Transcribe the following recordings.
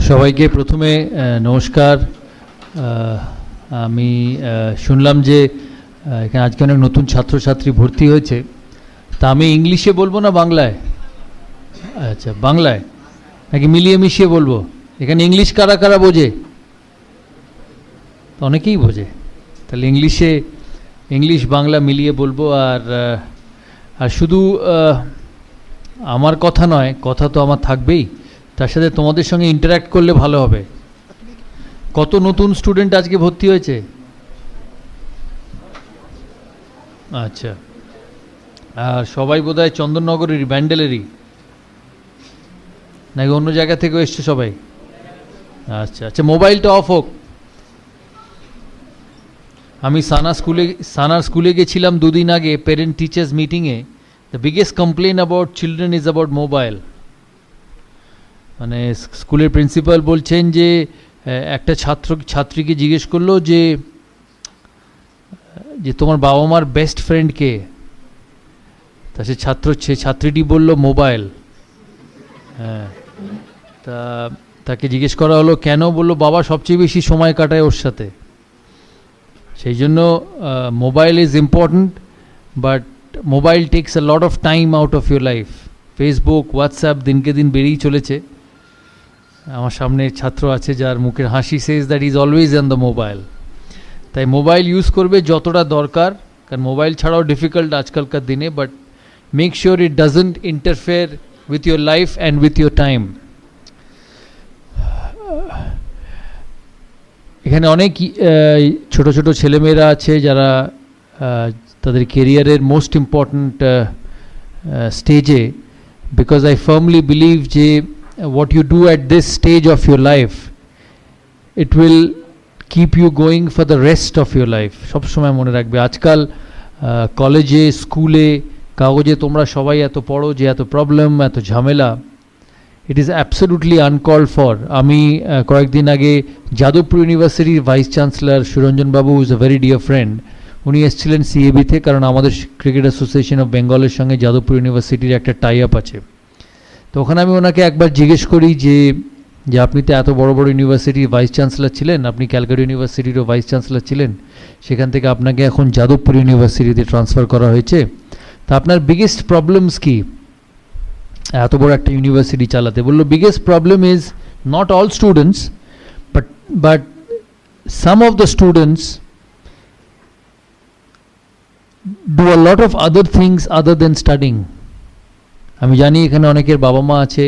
সবাইকে প্রথমে নমস্কার। আমি শুনলাম যে এখানে আজকে অনেক নতুন ছাত্রছাত্রী ভর্তি হয়েছে, তা আমি ইংলিশে বলবো না বাংলায়? আচ্ছা, বাংলায় নাকি মিলিয়ে মিশিয়ে বলবো? এখানে ইংলিশ কারা কারা বোঝে? অনেকেই বোঝে, তাহলে ইংলিশ বাংলা মিলিয়ে বলবো। আর শুধু আমার কথা নয়, কথা তো আমার থাকবেই, তার সাথে তোমাদের সঙ্গে ইন্টারঅ্যাক্ট করলে ভালো হবে। কত নতুন স্টুডেন্ট আজকে ভর্তি হয়েছে? আচ্ছা, আর সবাই বোধহয় চন্দননগরের, ব্যান্ডেলেরই, নাকি অন্য জায়গা থেকেও এসছে সবাই? আচ্ছা আচ্ছা, মোবাইলটা অফ হোক। আমি সানার স্কুলে গেছিলাম দুদিন আগে প্যারেন্ট টিচার্স মিটিংয়ে। The biggest complain about children is about mobile. মানে স্কুলের প্রিন্সিপাল বলছেন যে একটা ছাত্রীকে জিজ্ঞেস করলো যে তোমার বাবা মার বেস্ট ফ্রেন্ড কে? তা সে ছাত্রীটি বলল মোবাইল। হ্যাঁ, তাকে জিজ্ঞেস করা হলো কেন? বলল বাবা সবচেয়ে বেশি সময় কাটায় ওর সাথে। সেই জন্য mobile is important, but mobile tax a lot of time out of your life. Facebook, WhatsApp দিনকে দিন বেড়েই চলেছে। আমার সামনে ছাত্র আছে যার মুখের হাসি says that is always on the mobile. তাই মোবাইল ইউজ করবে যতটা দরকার, কারণ মোবাইল ছাড়াও ডিফিকাল্ট আজকালকার দিনে, but make sure it doesn't interfere with your life and with your time. এখানে অনেক ছোট ছোট ছেলেমেয়েরা আছে যারা তাদের কেরিয়ারের মোস্ট ইম্পর্ট্যান্ট স্টেজে, বিকজ আই ফার্মলি বিলিভ যে what you do at this stage of your life, it will keep you going for the rest of your life. সব সময় মনে রাখবে, আজকাল কলেজে, স্কুলে, কাগজে তোমরা সবাই এত পড়ো যে এত প্রবলেম, এত ঝামেলা, it is absolutely uncalled for. আমি কয়েকদিন আগে যাদবপুর ইউনিভার্সিটির vice chancellor Suranjan Babu is a very dear friend, উনি এসেছিলেন সিএবিতে, কারণ আমাদের ক্রিকেট অ্যাসোসিয়েশন অফ বেঙ্গলের সঙ্গে যাদবপুর ইউনিভার্সিটির একটা টাই আপ আছে। তো ওখানে আমি ওনাকে একবার জিজ্ঞেস করি যে আপনি তো এত বড় বড় ইউনিভার্সিটির ভাইস চ্যান্সেলর ছিলেন, আপনি ক্যালকাটা ইউনিভার্সিটিরও ভাইস চ্যান্সেলর ছিলেন, সেখান থেকে আপনাকে এখন যাদবপুর ইউনিভার্সিটিতে ট্রান্সফার করা হয়েছে, তা আপনার বিগেস্ট প্রবলেমস কি এত বড় একটা ইউনিভার্সিটি চালাতে? বললো biggest problem is not all students, but some of the students do a lot of other things other than studying. আমি জানি এখানে অনেকের বাবা মা আছে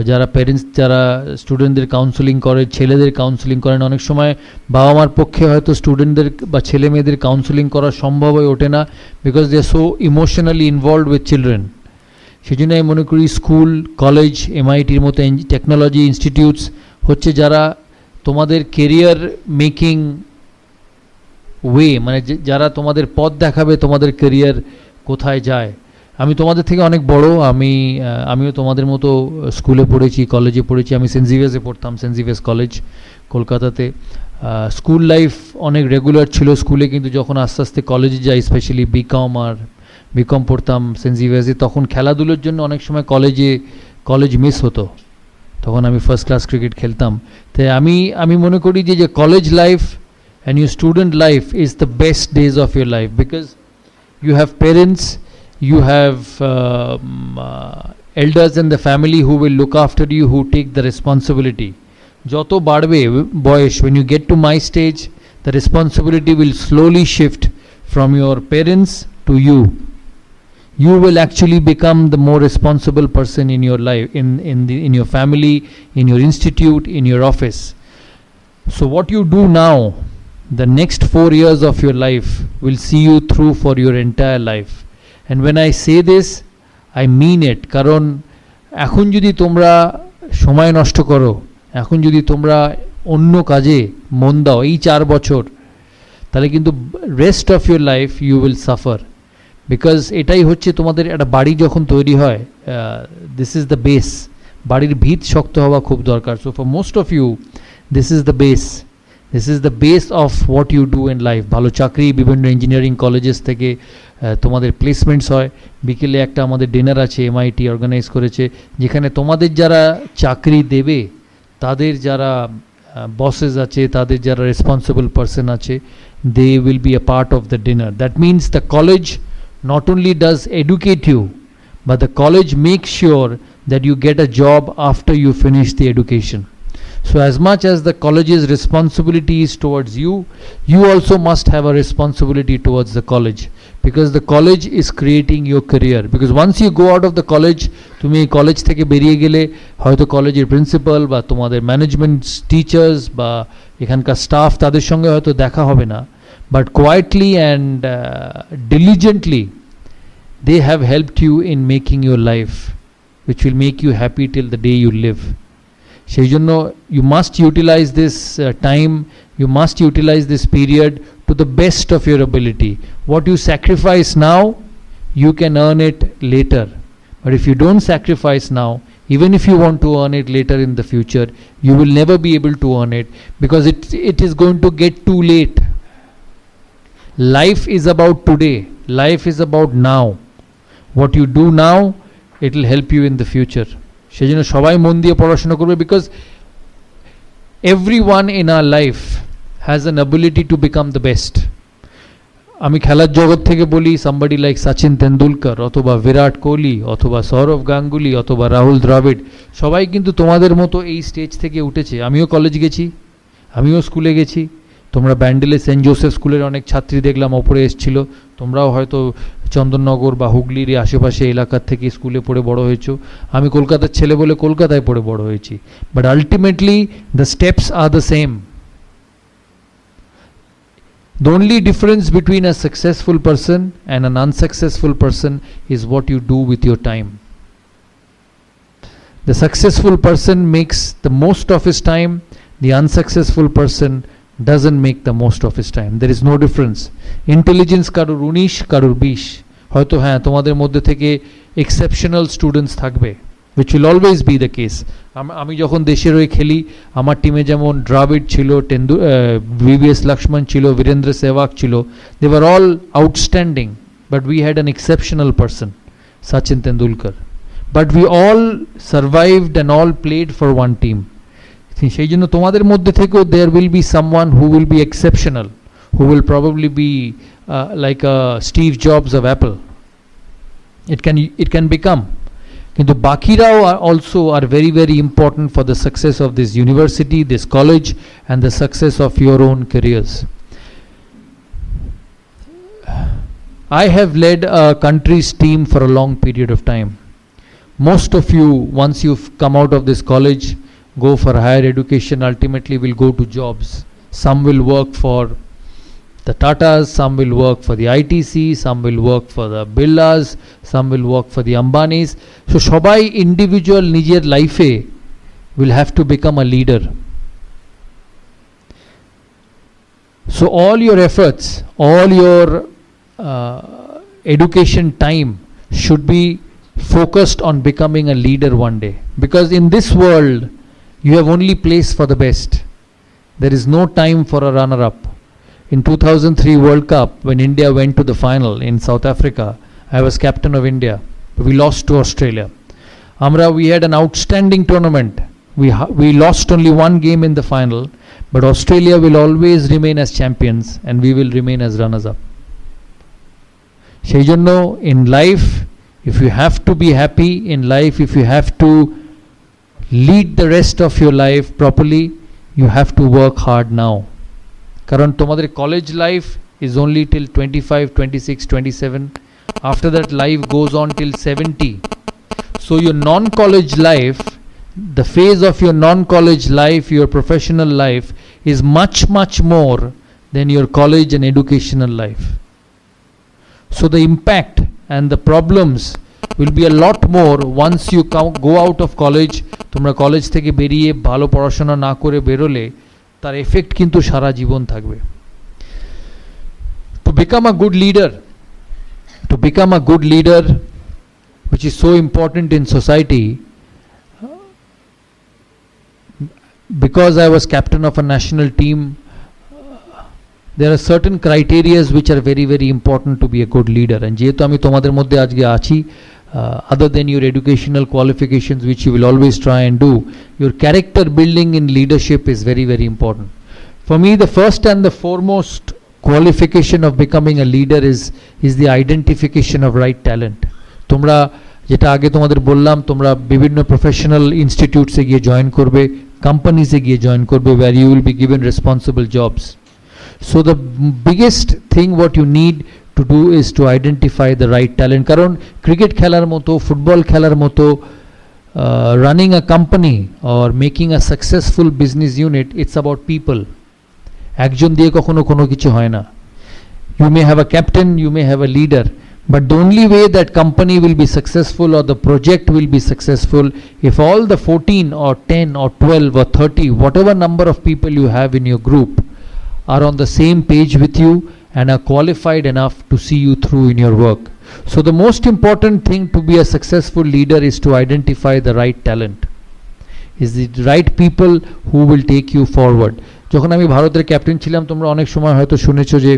যারা প্যারেন্টস, যারা স্টুডেন্টদের কাউন্সেলিং করে, ছেলেদের কাউন্সেলিং করেন। অনেক সময় বাবা মার পক্ষে হয়তো স্টুডেন্টদের বা ছেলে মেয়েদের কাউন্সেলিং করা সম্ভব হয়ে ওঠে না, because they are so emotionally involved with children. সেই জন্য আমি মনে করি স্কুল, কলেজ, এমআইটির মতো টেকনোলজি ইনস্টিটিউটস হচ্ছে যারা তোমাদের কেরিয়ার মেকিং ওয়ে, মানে যারা তোমাদের পথ দেখাবে তোমাদের কেরিয়ার কোথায় যায়। আমি তোমাদের থেকে অনেক বড়, আমিও তোমাদের মতো স্কুলে পড়েছি, কলেজে পড়েছি। আমি সেন্ট জেভিয়ার্সে পড়তাম, সেন্ট জেভিয়ার্স কলেজ কলকাতাতে। স্কুল লাইফ অনেক রেগুলার ছিল স্কুলে, কিন্তু যখন আস্তে আস্তে কলেজে যাই, স্পেশালি বিকম পড়তাম সেন্ট জেভিয়ার্সে, তখন খেলাধুলোর জন্য অনেক সময় কলেজ মিস হতো। তখন আমি ফার্স্ট ক্লাস ক্রিকেট খেলতাম। তাই আমি মনে করি যে college life and your student life is the best days of your life, because you have parents, you have elders in the family who will look after you, who take the responsibility. যত বাড়বে বয়স, when you get to my stage, the responsibility will slowly shift from your parents to you. You will actually become the more responsible person in your life, in your family, in your institute, in your office. So what you do now, the next 4 years of your life will see you through for your entire life. And when I say this, I mean it. কারণ এখন যদি তোমরা সময় নষ্ট করো, এখন যদি তোমরা অন্য কাজে মন দাও এই 4 বছর, তাহলে কিন্তু rest of your life you will suffer. Because এটাই হচ্ছে তোমাদের একটা বাড়ি যখন তৈরি হয়, দিস ইজ দ্য বেস। বাড়ির ভিত শক্ত হওয়া খুব দরকার। So for most of you this is the base, this is the base of what you do in life. ভালো চাকরি, বিভিন্ন ইঞ্জিনিয়ারিং কলেজেস থেকে তোমাদের প্লেসমেন্টস হয়, বিকেলে একটা আমাদের ডিনার আছে MIT অর্গানাইজ করেছে, যেখানে তোমাদের যারা চাকরি দেবে তাদের যারা বসেস আছে, তাদের যারা রেসপন্সিবল পারসন আছে, they will be a part of the dinner. That means the college not only does educate you, but the college makes sure that you get a job after you finish the education. So as much as the college's responsibility is towards you, you also must have a responsibility towards the college, because the college is creating your career. Because once you go out of the college, তুমি college থেকে বেরিয়ে গেলে হয়তো কলেজের principal বা তোমাদের management teachers বা এখানকার স্টাফ তাদের সঙ্গে হয়তো দেখা হবে না, but quietly and diligently they have helped you in making your life, which will make you happy till the day you live. সেই জন্য you must utilize this time, you must utilize this period to the best of your ability. What you sacrifice now, you can earn it later. But if you don't sacrifice now, even if you want to earn it later in the future, you will never be able to earn it, because it is going to get too late. Life is about today, life is about now. What you do now, it will help you in the future. সেই জন্য সবাই মন দিয়ে পড়াশোনা করবে, because everyone in our life has an ability to become the best. আমি খেলার জগৎ থেকে বলি, somebody like সচিন তেন্ডুলকর অথবা বিরাট কোহলি অথবা সৌরভ গাঙ্গুলি অথবা রাহুল দ্রাবিড়, সবাই কিন্তু তোমাদের মতো এই স্টেজ থেকে উঠেছে। আমিও কলেজ গেছি, আমিও স্কুলে গেছি, তোমরা ব্যান্ডেলে সেন্ট জোসেফ স্কুলের অনেক ছাত্রী দেখলাম ওপরে এসেছিল, তোমরাও হয়তো চন্দননগর বা হুগলির আশেপাশে এলাকার থেকে স্কুলে পড়ে বড় হয়েছো। আমি কলকাতার ছেলে বলে কলকাতায় পড়ে বড় হয়েছি, but ultimately the steps are the same. The only difference between a successful person and an unsuccessful person is what you do with your time. The successful person makes the most of his time, the unsuccessful person doesn't make the most of his time. There is no difference. Intelligence কারুর 19 কারুর 20, হয়তো হ্যাঁ তোমাদের মধ্যে থেকে exceptional students থাকবে, which will always be the case. আমি যখন দেশের হয়ে খেলি, আমার টিমে যেমন দ্রাবিড় ছিল, VVS লক্ষ্মণ ছিল, বীরেন্দ্র সেহবাগ ছিল, they were all outstanding, but we had an exceptional person, Sachin Tendulkar. But we all survived and all played for one team. সেই জন্য তোমাদের মধ্যে থেকেও there will be someone who will be exceptional, who will probably be like a Steve Jobs of Apple. It can become. কিন্তু বাকিরাও also are very very important for the success of this university, this college, and the success of your own careers. I have led a country's team for a long period of time. Most of you, once you've come out of this college, go for higher education, ultimately will go to jobs. Some will work for the Tatas, some will work for the ITC, some will work for the Birlas, some will work for the Ambanis. So সবাই individual নিজের লাইফে will have to become a leader. So all your efforts, all your education time should be focused on becoming a leader one day, because in this world you have only place for the best. There is no time for a runner-up. In 2003 World Cup, when India went to the final in South Africa, I was captain of India. We lost to Australia. We had an outstanding tournament. We lost only one game in the final, but Australia will always remain as champions and we will remain as runners-up. সেই জন্য in life, if you have to be happy in life, if you have to lead the rest of your life properly, you have to work hard now. কারণ তোমাদের college life is only till 25, 26, 27. After that life goes on till 70. So your non-college life, the phase of your non-college life, your professional life is much much more than your college and educational life. So the impact and the problems will be a lot more once you go out of college. তোমরা college থেকে বেরিয়ে ভালো পড়াশোনা না করে বেরোলে তার effect কিন্তু সারা জীবন থাকবে। To become a good leader, which is so important in society, because I was captain of a national team, there are certain criteria which are very very important to be a good leader, and যেহেতু আমি তোমাদের মধ্যে আজকে আছি, other than your educational qualifications which you will always try and do, your character building in leadership is very very important. For me, the first and the foremost qualification of becoming a leader is the identification of right talent. তোমরা যেটা আগে তোমাদের বললাম, তোমরা বিভিন্ন professional ইনস্টিটিউটসে গিয়ে join করবে, কোম্পানিজে গিয়ে জয়েন করবে, where you will be given responsible jobs. So the biggest thing what you need to do is to identify the right talent. কারণ ক্রিকেট খেলার মতো, ফুটবল খেলার মতো, running a company or making a successful business unit, it's about people. একজন দিয়ে কখনো কোনো কিছু হয় না. You may have a captain, you may have a leader, but the only way that company will be successful or the project will be successful if all the 14 or 10 or 12 or 30, whatever number of people you have in your group, are on the same page with you and are qualified enough to see you through in your work. So the most important thing to be a successful leader is to identify the right talent, is the right people who will take you forward. যখন আমি ভারতের captain ছিলাম, তোমরা অনেক সময় হয়তো শুনেছো যে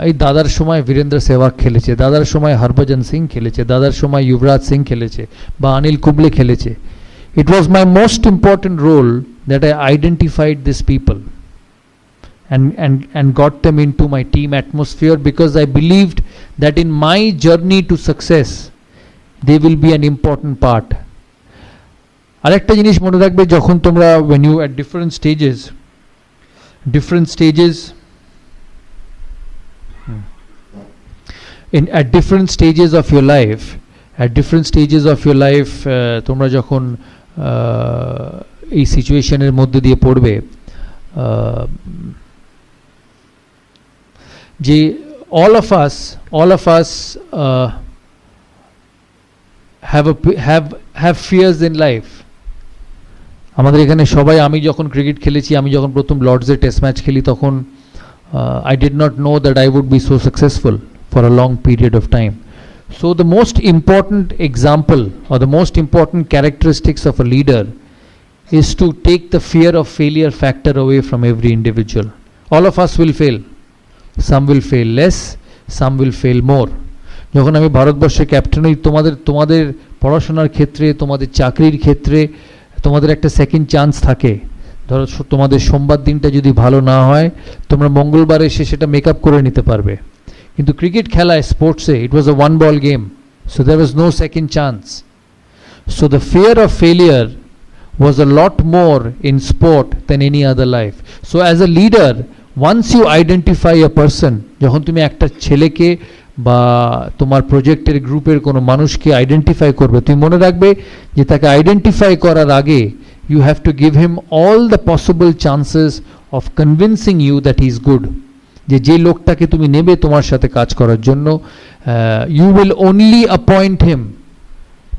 এই দাদার সময় বীরেন্দ্র সেহবাগ খেলেছে, দাদার সময় হরভজন সিং খেলেছে, দাদার সময় যুবরাজ সিং খেলেছে, বা অনিল কুম্বলে খেলেছে. It was my most important role that I identified these people and got them into my team atmosphere, because I believed that in my journey to success they will be an important part. আরেকটা জিনিস মনে রাখবে, যখন তোমরা when you at different stages at different stages of your life, তোমরা যখন এই সিচুয়েশনের মধ্যে দিয়ে পড়বে, যে all of us have fears in life. আমাদের এখানে সবাই, আমি যখন ক্রিকেট খেলেছি, আমি যখন প্রথম লর্ডসে টেস্ট ম্যাচ খেলি, তখন I did not know that I would be so successful for a long period of time. So the most important example or the most important characteristics of a leader is to take the fear of failure factor away from every individual. All of us will fail. Some will fail less, some will fail more. যখন আমি ভারতবর্ষের captain হই, তোমাদের পড়াশোনার ক্ষেত্রে, তোমাদের চাকরির ক্ষেত্রে তোমাদের একটা সেকেন্ড চান্স থাকে. ধরো তোমাদের সোমবার দিনটা যদি ভালো না হয়, তোমরা মঙ্গলবার এসে সেটা মেকআপ করে নিতে পারবে. কিন্তু ক্রিকেট খেলায়, স্পোর্টসে, it was a one ball game, so there was no second chance. So the fear of failure was a lot more in sport than any other life. So as a leader, once you identify a person, যখন তুমি একটা ছেলেকে বা তোমার প্রজেক্টের গ্রুপের কোনো মানুষকে আইডেন্টিফাই করবে, তুমি মনে রাখবে যে তাকে আইডেন্টিফাই করার আগে you have to give him all the possible chances of convincing you that he is good. যে লোকটাকে তুমি নেবে তোমার সাথে কাজ করার জন্য, you will only appoint him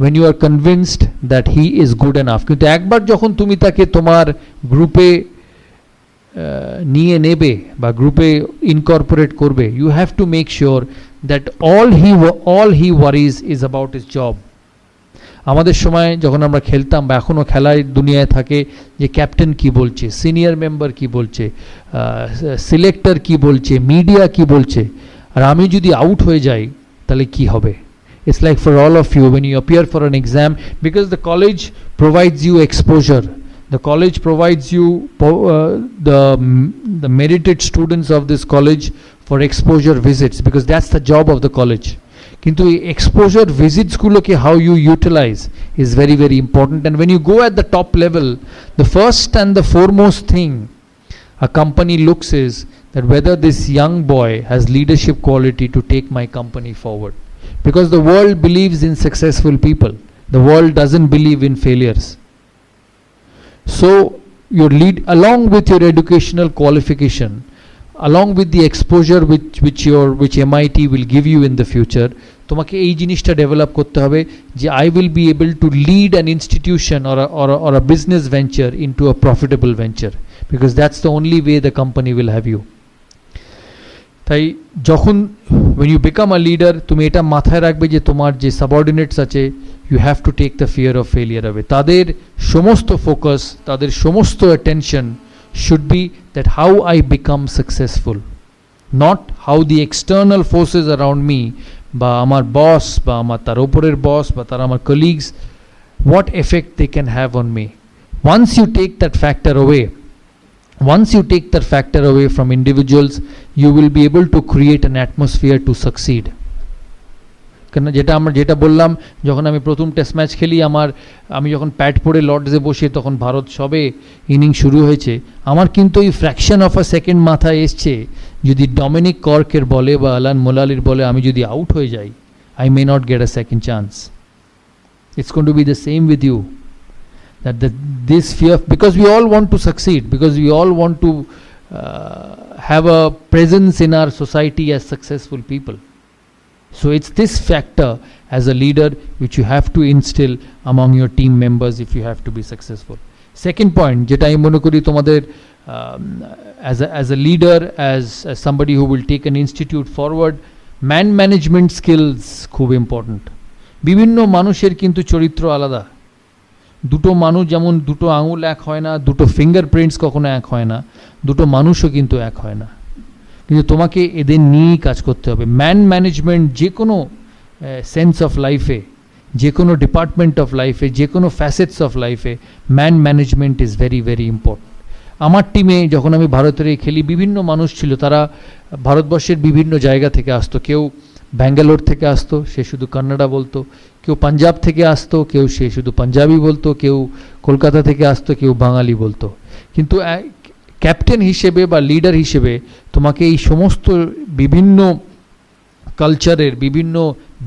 when you are convinced that he is good enough. কিন্তু একবার যখন তুমি তাকে তোমার গ্রুপে নিয়ে নেবে বা গ্রুপে ইনকর্পোরেট করবে, you have to make sure that all he worries is about his job. আমাদের সময় যখন আমরা খেলতাম বা এখনও খেলার দুনিয়ায় থাকে, যে ক্যাপ্টেন কি বলছে, সিনিয়র মেম্বার কি বলছে, সিলেক্টর কি বলছে, মিডিয়া কি বলছে, আর আমি যদি আউট হয়ে যাই তাহলে কি হবে. It's like for all of you when you appear for an exam, because the college provides you exposure, the college provides you the merited students of this college for exposure visits, because that's the job of the college. কিন্তু এই exposure visits গুলোকে how you utilize is very very important. And when you go at the top level, the first and the foremost thing a company looks is that whether this young boy has leadership quality to take my company forward. Because the world believes in successful people, the world doesn't believe in failures. So your lead, along with your educational qualification, along with the exposure which MIT will give you in the future, তোমাকে এই জিনিসটা develop করতে হবে যে I will be able to lead an institution or a business venture into a profitable venture, because that's the only way the company will have you. তাই যখন when you become a leader, তুমি এটা মাথায় রাখবে যে তোমার যে সাবঅর্ডিনেটস আছে, you have to take the fear of failure away. তাদের সমস্ত ফোকাস, তাদের সমস্ত attention should be that how I become successful. not how the external forces around me, বা আমার বস, বা আমার তার উপরের বস, বা তারা আমার colleagues, what effect they can have on me. Once you take that factor away from individuals, you will be able to create an atmosphere to succeed. কেন যেটা বললাম, যখন আমি প্রথম টেস্ট ম্যাচ খেলি, আমি যখন প্যাড পরে লর্ডসে বসে, তখন ভারত সবে ইনিংস শুরু হয়েছে, আমার কিন্তু ওই ফ্র্যাকশন অফ আ সেকেন্ড মাথায় এসছে, যদি ডমিনিক কর্কের বলে বা অ্যালান মোলালির বলে আমি যদি আউট হয়ে যাই, I may not get a second chance. It's going to be the same with you. This fear, because we all want to succeed, because we all want to have a presence in our society as successful people. So it's this factor as a leader which you have to instill among your team members if you have to be successful. Second point, jeta ami mone kori tomader as a leader, as somebody who will take an institute forward, man management skills খুব important. বিভিন্ন মানুষের কিন্তু চরিত্র আলাদা। দুটো মানুষ যেমন দুটো আঙুল এক হয় না, দুটো ফিঙ্গারপ্রিন্টস কখনো এক হয় না, দুটো মানুষও কিন্তু এক হয় না, কিন্তু তোমাকে এদের নিয়েই কাজ করতে হবে। ম্যান ম্যানেজমেন্ট যে কোনো সেন্স অফ লাইফে, যে কোনো ডিপার্টমেন্ট অফ লাইফে, যে কোনো ফ্যাসেটস অফ লাইফে man management is very very important. আমার টিমে যখন আমি ভারতের খেলি, বিভিন্ন মানুষ ছিল, তারা ভারতবর্ষের বিভিন্ন জায়গা থেকে আসতো। কেউ ব্যাঙ্গালোর থেকে আসতো, সে শুধু কান্নাডা বলতো, কেউ পাঞ্জাব থেকে আসতো, কেউ সে শুধু পাঞ্জাবি বলতো, কেউ কলকাতা থেকে আসতো, কেউ বাঙালি বলতো। কিন্তু ক্যাপ্টেন হিসেবে বা লিডার হিসেবে তোমাকে এই সমস্ত বিভিন্ন কালচারের, বিভিন্ন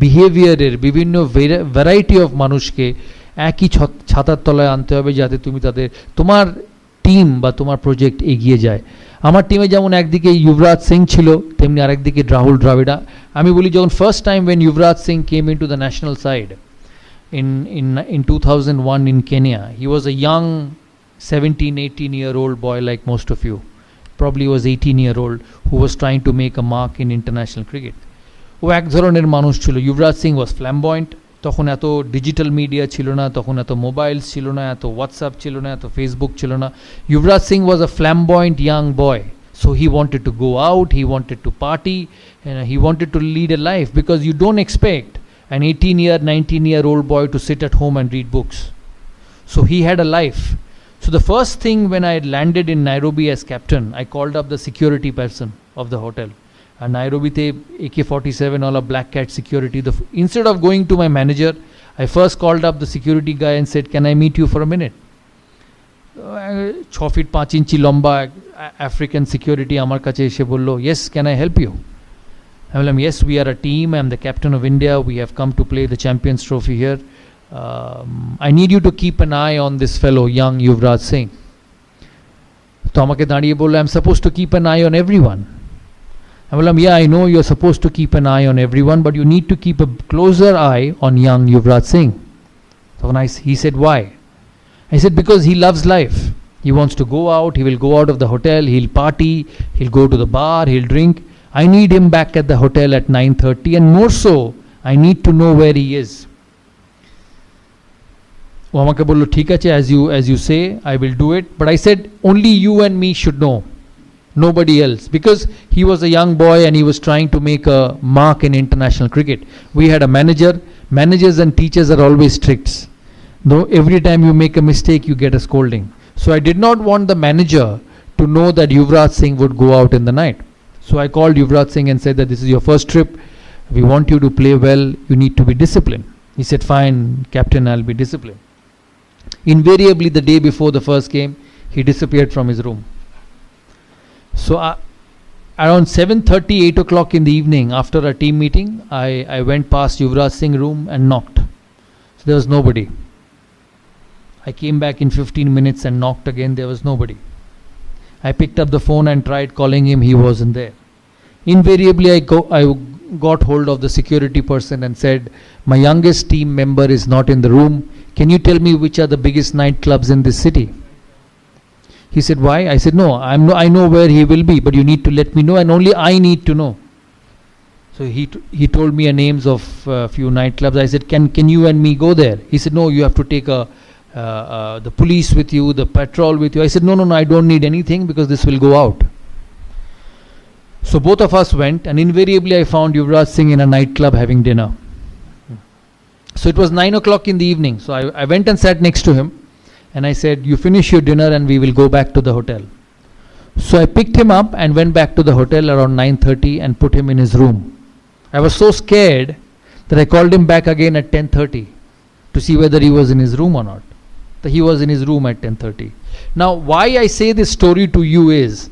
বিহেভিয়ারের, বিভিন্ন ভ্যারাইটি অফ মানুষকে একই ছাতার তলায় আনতে হবে, যাতে তুমি তোমার টিম বা তোমার প্রজেক্ট এগিয়ে যায়। আমার টিমে যেমন একদিকে যুবরাজ সিং ছিল, তেমনি আরেকদিকে রাহুল দ্রাবিড়া। আমি বলি, যখন first time when Yuvraj Singh came into the national side in 2001 in Kenya, he was a young 17-18-year-old boy like most of you, probably was 18-year-old, who was trying to make a mark in international cricket. ও এক ধরনের মানুষ ছিল। Yuvraj Singh was flamboyant. তখন এত digital media ছিল না, তখন এত মোবাইলস ছিল না, এত হোয়াটসঅ্যাপ ছিল না, এত ফেসবুক ছিল না। Yuvraj Singh was a flamboyant young boy, so he wanted to go out, he wanted to party, and he wanted to lead a life, because you don't expect an 19-year-old boy to sit at home and read books. So he had a life. So the first thing, when I landed in Nairobi as captain, I called up the security person of the hotel. And Nairobi te AK-47 all a black cat security. Instead of going to my manager, I first called up the security guy and said, can I meet you for a minute? 6 feet 5 inch lomba African security amar kache eshe bollo, yes, can I help you? I told him, yes, we are a team, I am the captain of India, we have come to play the Champions Trophy here. I need you to keep an eye on this fellow, young Yuvraj Singh. তো আমাকে দাঁড়িয়ে বললো, I'm supposed to keep an eye on everyone. I told him, yeah, I know you're supposed to keep an eye on everyone, but you need to keep a closer eye on young Yuvraj Singh. So he said, why? I said, because he loves life. He wants to go out, he will go out of the hotel, he'll party, he'll go to the bar, he'll drink. I need him back at the hotel at 9:30, and more so, I need to know where he is. ও আমাকে বললো, ঠিক আছে, as you say, I will do it. But I said, only you and me should know, nobody else, because he was a young boy and he was trying to make a mark in international cricket. We had a manager. Managers and teachers are always strict. Though every time you make a mistake, you get a scolding. So I did not want the manager to know that Yuvraj Singh would go out in the night. So I called Yuvraj Singh and said that this is your first trip. We want you to play well. You need to be disciplined. He said, fine, captain, I'll be disciplined. Invariably, the day before the first game, he disappeared from his room. So around 7:30, 8 o'clock in the evening, after a team meeting, I went past Yuvraj Singh's room and knocked. So there was nobody. I came back in 15 minutes and knocked again. There was nobody. I picked up the phone and tried calling him. He wasn't there. Invariably, I got hold of the security person and said, my youngest team member is not in the room. Can you tell me which are the biggest nightclubs in this city? He said, why? I said, no, I know where he will be, but you need to let me know, and only I need to know. So he told me names of a few nightclubs. I said, can you and me go there? He said, no, you have to take the police with you, the patrol with you. I said, no, I don't need anything, because this will go out. So both of us went, and invariably I found Yuvraj Singh in a nightclub having dinner. So it was 9 o'clock in the evening. So I went and sat next to him, and I said, "You finish your dinner and we will go back to the hotel." So I picked him up and went back to the hotel around 9:30 and put him in his room. I was so scared that I called him back again at 10:30 to see whether he was in his room or not. So he was in his room at 10:30. Now, why I say this story to you is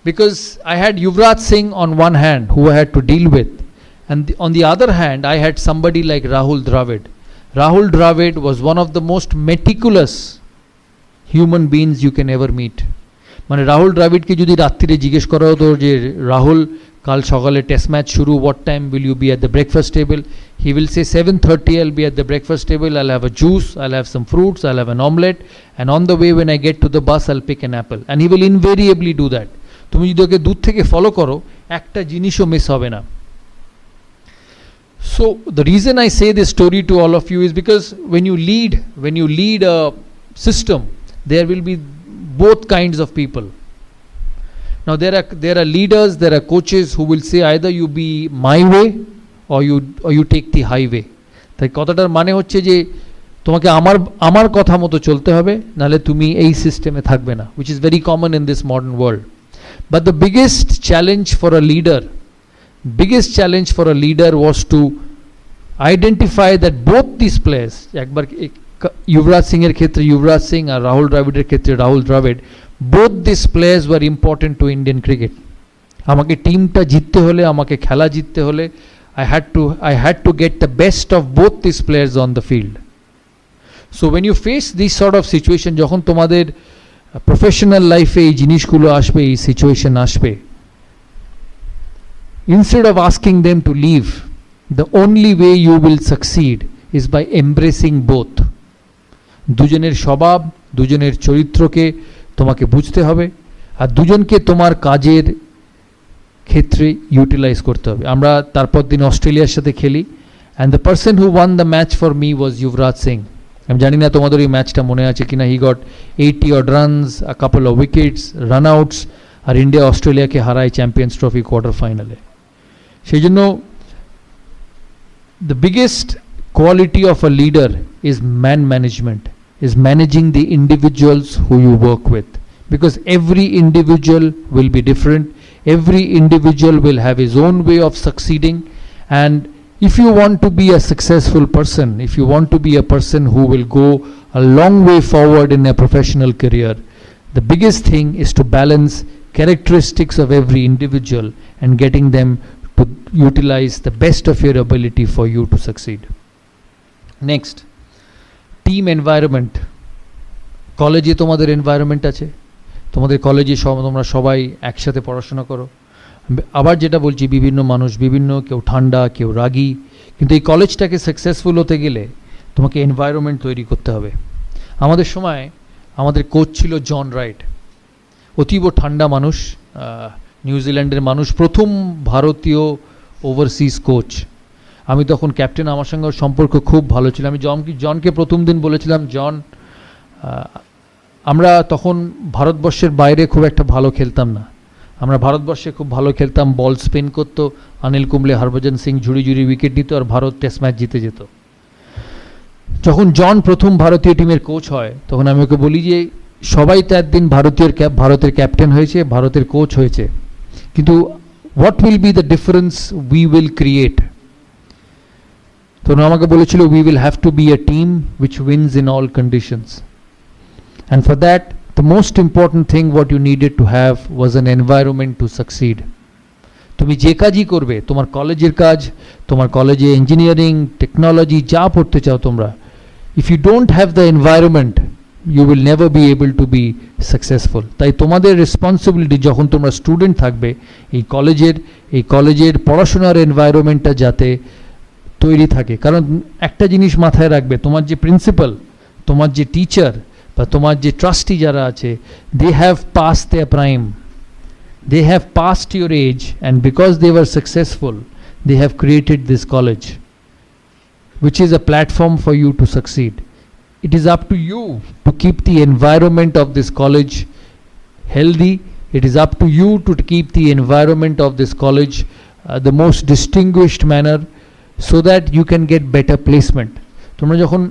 because I had Yuvraj Singh on one hand who I had to deal with, and on the other hand I had somebody like Rahul Dravid. Rahul Dravid was one of the most meticulous human beings you can ever meet. মানে রাহুল দ্রাবিডকে যদি রাত্রিরে জিজ্ঞেস করা হতো যে রাহুল কাল সকালে test match শুরু, what time will you be at the breakfast table, he will say 7:30 I'll be at the breakfast table, I'll have a juice, I'll have some fruits, I'll have an omelette, and on the way when I get to the bus I'll pick an apple, and he will invariably do that. তুমি যদি ওকে দূর থেকে follow করো একটা জিনিসও miss হবে না. So the reason I say this story to all of you is because when you lead a system, there will be both kinds of people. Now there are leaders, there are coaches who will say either you be my way or you take the highway. তাই কথাটার মানে হচ্ছে যে তোমাকে আমার কথা মতো চলতে হবে, নাহলে তুমি এই সিস্টেমে থাকবে না, which is very common in this modern world. But the biggest challenge for a leader was to identify that both these players, একবার युवराज सिंह क्षेत्र युवराज सिंह और राहुल द्रविडर क्षेत्र Rahul Dravid, both these players were important to Indian cricket. আমাকে টিমটা জিততে হলে, আমাকে খেলা জিততে হলে I had to get the best of both these players on the field. So when you face this sort of situation, যখন তোমাদের প্রফেশনাল লাইফে এই জিনিসগুলো আসবে, এই সিচুয়েশন আসবে, instead of asking them to leave, the only way you will succeed is by embracing both. দুজনের স্বভাব, দুজনের চরিত্রকে তোমাকে বুঝতে হবে, আর দুজনকে তোমার কাজের ক্ষেত্রে ইউটিলাইজ করতে হবে. আমরা তারপর দিন অস্ট্রেলিয়ার সাথে খেলি, and the person who won the match for me was Yuvraj Singh. আমি জানি না তোমাদের এই ম্যাচটা মনে আছে কিনা. He got 80 odd runs, a couple of wickets, run outs, আর ইন্ডিয়া অস্ট্রেলিয়াকে হারায় চ্যাম্পিয়ন্স ট্রফি কোয়ার্টার ফাইনালে. সেই জন্য the biggest quality of a leader is man management, is managing the individuals who you work with, because every individual will be different, every individual will have his own way of succeeding, and if you want to be a successful person, if you want to be a person who will go a long way forward in a professional career, the biggest thing is to balance characteristics of every individual and getting them to utilize the best of your ability for you to succeed. Next, team environment. কলেজে তোমাদের environment আছে, তোমাদের কলেজে তোমরা সবাই একসাথে পড়াশোনা করো. আবার যেটা বলছি, বিভিন্ন মানুষ বিভিন্ন, কেউ ঠান্ডা, কেউ রাগী, কিন্তু এই কলেজটাকে সাকসেসফুল হতে গেলে তোমাকে এনভায়রনমেন্ট তৈরি করতে হবে. আমাদের সময় আমাদের কোচ ছিল জন রাইট, অতীব ঠান্ডা মানুষ, নিউজিল্যান্ডের মানুষ, প্রথম ভারতীয় ওভারসিজ কোচ. আমি তখন ক্যাপ্টেন, আমার সঙ্গে সম্পর্ক খুব ভালো ছিল. আমি জনকে প্রথম দিন বলেছিলাম, জন আমরা তখন ভারতবর্ষের বাইরে খুব একটা ভালো খেলতাম না, আমরা ভারতবর্ষে খুব ভালো খেলতাম, বল স্পিন করতো, অনিল কুম্বলে, হরভজন সিং ঝুড়ি উইকেট নিত, আর ভারত টেস্ট ম্যাচ জিতে যেত. যখন জন প্রথম ভারতীয় টিমের কোচ হয়, তখন আমি ওকে বলি যে সবাই তো একদিন ভারতের ক্যাপ্টেন হয়েছে, ভারতের কোচ হয়েছে, কিন্তু what will be the difference we will create. তখন আমাকে বলেছিল, we will have to be a team which wins in all conditions, and for that the most important thing what you needed to have was an environment to succeed. তুমি যে কাজই করবে, তোমার কলেজের কাজ, তোমার কলেজে ইঞ্জিনিয়ারিং, টেকনোলজি যা পড়তে চাও তোমরা, if you don't have the environment you will never be able to be successful. তাই তোমাদের রেসপন্সিবিলিটি, যখন তোমরা স্টুডেন্ট থাকবে, এই কলেজের পড়াশোনার এনভায়রনমেন্টটা যাতে তৈরি থাকে. কারণ একটা জিনিস মাথায় রাখবে, তোমার যে প্রিন্সিপাল, তোমার যে টিচার বা তোমার যে ট্রাস্টি যারা আছে, they have passed their prime, they have passed your age, and because they were successful they have created this college which is a platform for you to succeed. It is up to you to keep the environment of this college healthy, It is up to you to keep the environment of this college the most distinguished manner so that you can get better placement. তোমরা যখন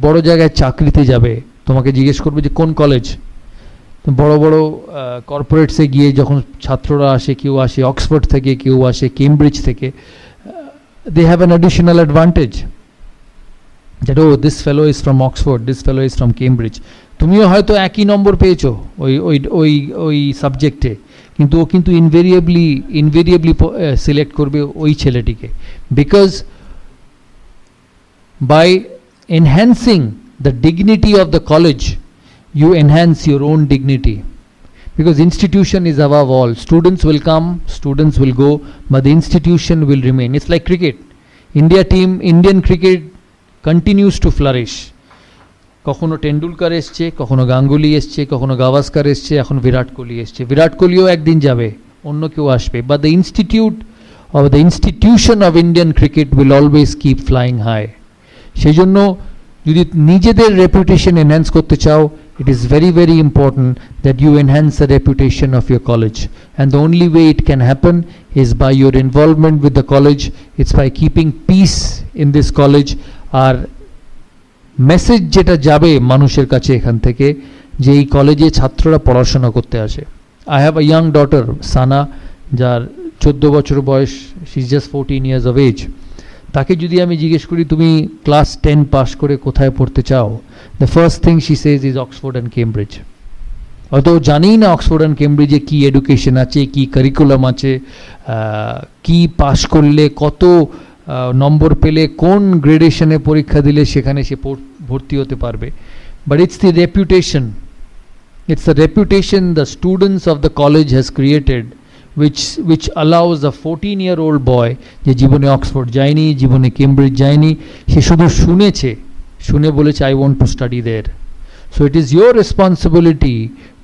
বড় জায়গায় চাকরিতে যাবে তোমাকে জিজ্ঞেস করবে যে কোন কলেজ, বড় বড় কর্পোরেটসে গিয়ে যখন ছাত্ররা আসে, কেউ আসে অক্সফোর্ড থেকে, কেউ আসে কেমব্রিজ থেকে, they have an additional advantage that oh this fellow is from Oxford, this fellow is from Cambridge. তুমিও হয়তো একই নম্বর পেয়েছো ওই ওই ওই ওই সাবজেক্টে, কিন্তু ও কিন্তু ইনভেরিয়েবলি সিলেক্ট করবে ওই ছেলেটিকে, because by enhancing the dignity of the college you enhance your own dignity, because institution is above all. Students will come, students will go, but the institution will remain. It's like cricket. Indian cricket continues to flourish. কখনো টেন্ডুলকার এসছে, কখনো গাঙ্গুলি এসছে, কখনো গাভাস্কার এসছে, এখন বিরাট কোহলি এসছে। বিরাট কোহলিও একদিন যাবে, অন্য কেউ আসবে, but the institution of Indian cricket will always keep flying high. সেই জন্য যদি নিজেদের রেপুটেশন এনহ্যান্স করতে চাও, it is very very important that you enhance the reputation of your college, and the only way it can happen is by your involvement with the college. It's by keeping peace in this college. আর message যেটা যাবে মানুষের কাছে এখান থেকে, যে এই কলেজে ছাত্ররা পড়াশোনা করতে আসে। I have a young daughter, Sana, যার 14 বছর বয়স, she is just 14 years of age. তাকে যদি আমি জিজ্ঞেস করি তুমি ক্লাস 10 পাস করে কোথায় পড়তে চাও, the first thing she says is Oxford and Cambridge. হয়তো জানেই না অক্সফোর্ড অ্যান্ড কেমব্রিজে কী এডুকেশন আছে, কী কারিকুলাম আছে, কী পাস করলে কত নম্বর পেলে কোন গ্রেডেশনে পরীক্ষা দিলে সেখানে সে ভর্তি হতে পারবে। But it's the reputation, the students of the college has created which allows a 14-year-old boy যে জীবনে অক্সফোর্ড যায়নি, জীবনে কেমব্রিজ যায়নি, সে শুধু শুনে বলেছে I want to study there. So it is your responsibility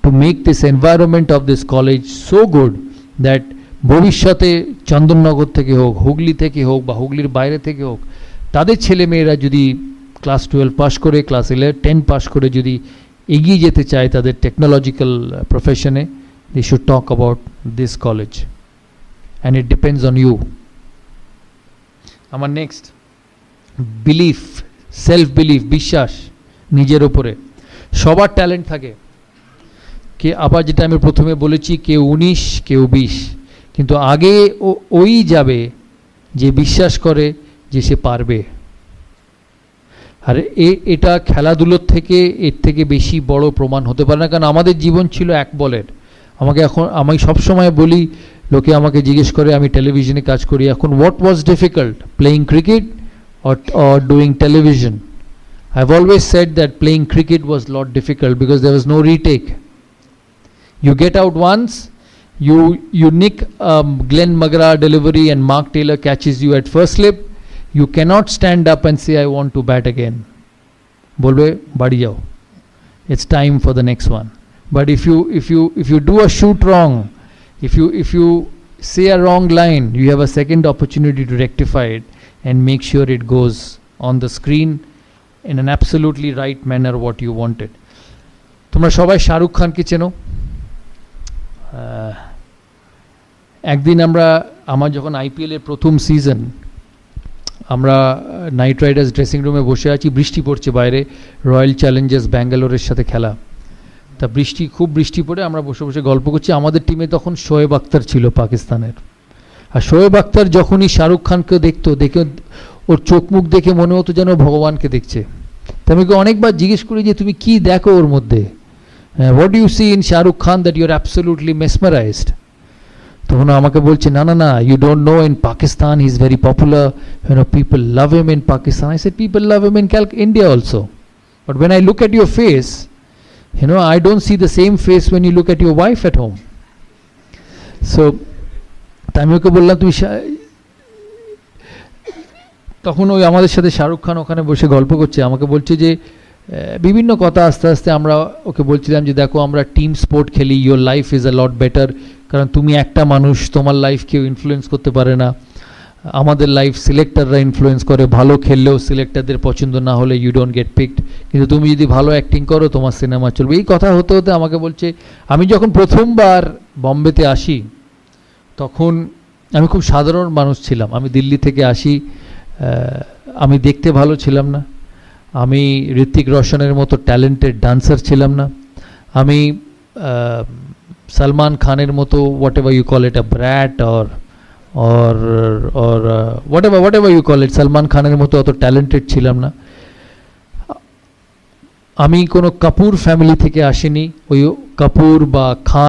to make this environment of this college so good that ভবিষ্যতে চন্দননগর থেকে হোক, হুগলি থেকে হোক, বা হুগলির বাইরে থেকে হোক, তাদের ছেলে মেয়েরা যদি ক্লাস 12 পাস করে, ক্লাস 10 পাস করে যদি এগিয়ে যেতে চায় তাদের টেকনোলজিক্যাল প্রফেশনে, they should talk about this college, and it depends on you. আমার নেক্সট বিলিফ, সেলফ বিলিফ, বিশ্বাস নিজের ওপরে। সবার ট্যালেন্ট থাকে, কে আবার যেটা আমি প্রথমে বলেছি, কেউ 19 কেউ 20, কিন্তু আগে ওই যাবে যে বিশ্বাস করে যে সে পারবে। আর এটা খেলাধুলোর থেকে এর থেকে বেশি বড় প্রমাণ হতে পারে না, কারণ আমাদের জীবন ছিল এক বলের। আমি সবসময় বলি, লোকে আমাকে জিজ্ঞেস করে, আমি টেলিভিশনে কাজ করি এখন, what was difficult, playing cricket or doing television? I've always said that playing cricket was a lot difficult because there was no retake. You get out once, you nick Glenn McGrath delivery and Mark Taylor catches you at first slip, you cannot stand up and say I want to bat again. Bolbe badi jao, it's time for the next one. But if you do a shoot wrong, if you say a wrong line, you have a second opportunity to rectify it and make sure it goes on the screen in an absolutely right manner what you wanted. তোমরা সবাই শাহরুখ খানকে চেনো। একদিন আমার যখন IPL এর প্রথম season, আমরা নাইট রাইডার্স ড্রেসিং রুমে বসে আছি, বৃষ্টি পড়ছে বাইরে, রয়্যাল চ্যালেঞ্জার্স ব্যাঙ্গালোরের সাথে খেলা। তা খুব বৃষ্টি পড়ে আমরা বসে বসে গল্প করছি। আমাদের টিমে তখন শোয়েব আখতার ছিল পাকিস্তানের। আর শোয়েব আখতার যখনই শাহরুখ খানকে দেখে ওর চোখ মুখ দেখে মনে হতো যেন ভগবানকে দেখছে। তা আমি অনেকবার জিজ্ঞেস করি যে তুমি কি দেখো ওর মধ্যে, what do you see in Shahrukh Khan that you are absolutely mesmerized? তখন আমাকে বলছে না, you don't know, in Pakistan he is very popular, people love him in Pakistan. I said people love him in India also, but when I look at your face, I don't see the same face when you look at your wife at home. So আমি ওকে বললাম তুমি, তখন ওই আমাদের সাথে শাহরুখ খান ওখানে বসে গল্প করছে, আমাকে বলছে যে বিভিন্ন কথা, আস্তে আস্তে আমরা ওকে বলছিলাম যে দেখো আমরা টিম স্পোর্ট খেলি, your life is a lot better, কারণ তুমি একটা মানুষ, তোমার লাইফ কেউ ইনফ্লুয়েন্স করতে পারে না। আমাদের লাইফ সিলেক্টররা ইনফ্লুয়েন্স করে, ভালো খেললেও সিলেক্টরদের পছন্দ না হলে ইউ ডোন্ট গেট পিকড, কিন্তু তুমি যদি ভালো অ্যাক্টিং করো তোমার সিনেমা চলবে। এই কথা হতে হতে আমাকে বলছে, আমি যখন প্রথমবার বম্বেতে আসি তখন আমি খুব সাধারণ মানুষ ছিলাম, আমি দিল্লি থেকে আসি, আমি দেখতে ভালো ছিলাম না, আমি ঋত্বিক রোশনের মতো ট্যালেন্টেড ডান্সার ছিলাম না, আমি সলমান খানের মতো whatever you call it a brat or whatever you call it, Salman খানের মতো অত ট্যালেন্টেড ছিলাম না। আমি কোনো কাপুর ফ্যামিলি থেকে আসিনি, ওই কাপুর বা খান